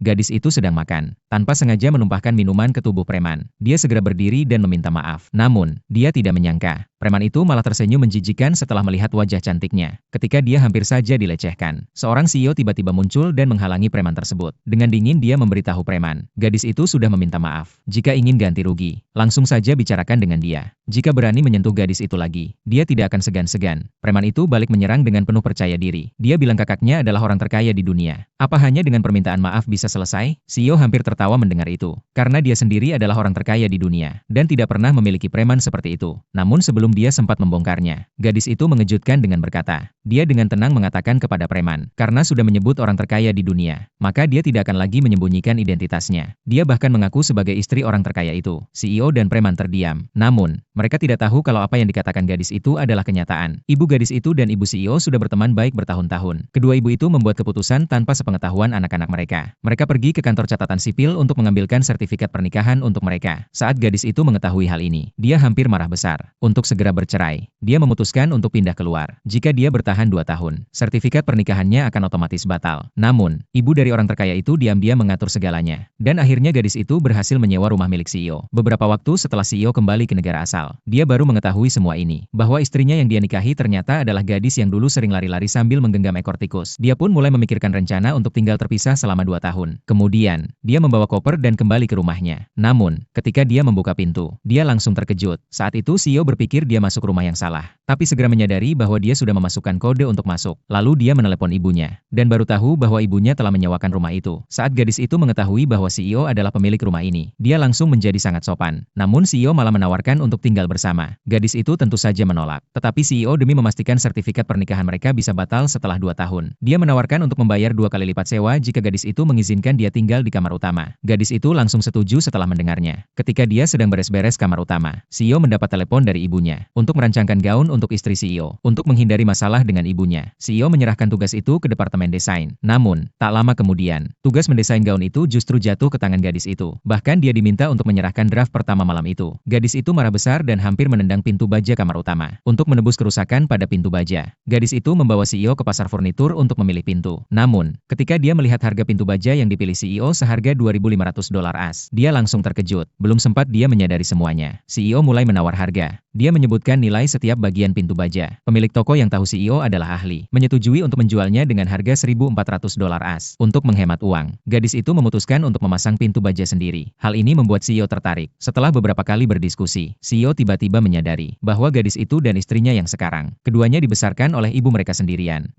Gadis itu sedang makan. Tanpa sengaja menumpahkan minuman ke tubuh preman. Dia segera berdiri dan meminta maaf. Namun, dia tidak menyangka. Preman itu malah tersenyum menjijikan setelah melihat wajah cantiknya. Ketika dia hampir saja dilecehkan, seorang CEO tiba-tiba muncul dan menghalangi preman tersebut. Dengan dingin dia memberitahu preman, gadis itu sudah meminta maaf. Jika ingin ganti rugi, langsung saja bicarakan dengan dia. Jika berani menyentuh gadis itu lagi, dia tidak akan segan-segan. Preman itu balik menyerang dengan penuh percaya diri. Dia bilang kakaknya adalah orang terkaya di dunia. Apa hanya dengan permintaan maaf bisa selesai? CEO hampir tertawa mendengar itu. Karena dia sendiri adalah orang terkaya di dunia, dan tidak pernah memiliki preman seperti itu. Namun sebelum dia sempat membongkarnya, gadis itu mengejutkan dengan berkata, dia dengan tenang mengatakan kepada preman, karena sudah menyebut orang terkaya di dunia, maka dia tidak akan lagi menyembunyikan identitasnya. Dia bahkan mengaku sebagai istri orang terkaya itu. CEO dan preman terdiam. Namun, mereka tidak tahu kalau apa yang dikatakan gadis itu adalah kenyataan. Ibu gadis itu dan ibu CEO sudah berteman baik bertahun-tahun. Kedua ibu itu membuat keputusan tanpa sepengetahuan anak-anak mereka. Mereka pergi ke kantor catatan sipil untuk mengambilkan sertifikat pernikahan untuk mereka. Saat gadis itu mengetahui hal ini, dia hampir marah besar. Untuk segera bercerai, dia memutuskan untuk pindah keluar. Jika dia bertahan 2 tahun, sertifikat pernikahannya akan otomatis batal. Namun, ibu dari orang terkaya itu diam-diam mengatur segalanya. Dan akhirnya gadis itu berhasil menyewa rumah milik CEO. Beberapa waktu setelah CEO kembali ke negara asal, dia baru mengetahui semua ini. Bahwa istrinya yang dia nikahi ternyata adalah gadis yang dulu sering lari-lari sambil menggenggam ekor tikus. Dia pun mulai memikirkan rencana untuk tinggal terpisah selama 2 tahun. Kemudian, dia membawa koper dan kembali ke rumahnya. Namun, ketika dia membuka pintu, dia langsung terkejut. Saat itu CEO berpikir dia masuk rumah yang salah, tapi segera menyadari bahwa dia sudah memasukkan kode untuk masuk. Lalu dia menelepon ibunya, dan baru tahu bahwa ibunya telah menyewakan rumah itu. Saat gadis itu mengetahui bahwa CEO adalah pemilik rumah ini, dia langsung menjadi sangat sopan. Namun CEO malah menawarkan untuk tinggal bersama. Gadis itu tentu saja menolak. Tetapi CEO demi memastikan sertifikat pernikahan mereka bisa batal setelah 2 tahun. Dia menawarkan untuk membayar 2 kali lipat sewa jika gadis itu mengizinkan dia tinggal di kamar utama. Gadis itu langsung setuju setelah mendengarnya. Ketika dia sedang beres-beres kamar utama, CEO mendapat telepon dari ibunya untuk merancangkan gaun untuk istri CEO. Untuk menghindari masalah dengan ibunya, CEO menyerahkan tugas itu ke departemen desain. Namun, tak lama kemudian, tugas mendesain gaun itu justru jatuh ke tangan gadis itu. Bahkan dia diminta untuk menyerahkan draft pertama malam itu. Gadis itu marah besar dan hampir menendang pintu baja kamar utama. Untuk menebus kerusakan pada pintu baja, gadis itu membawa CEO ke pasar furnitur untuk memilih pintu. Namun, ketika dia melihat harga pintu baja yang dipilih CEO seharga $2.500 AS, dia langsung terkejut. Belum sempat dia menyadari semuanya, CEO mulai menawar harga. Dia menyebutkan nilai setiap bagian pintu baja. Pemilik toko yang tahu CEO adalah ahli, menyetujui untuk menjualnya dengan harga $1.400 AS. Untuk menghemat uang, gadis itu memutuskan untuk memasang pintu baja sendiri. Hal ini membuat CEO tertarik. Setelah beberapa kali berdiskusi, CEO tiba-tiba menyadari bahwa gadis itu dan istrinya yang sekarang, keduanya dibesarkan oleh ibu mereka sendirian.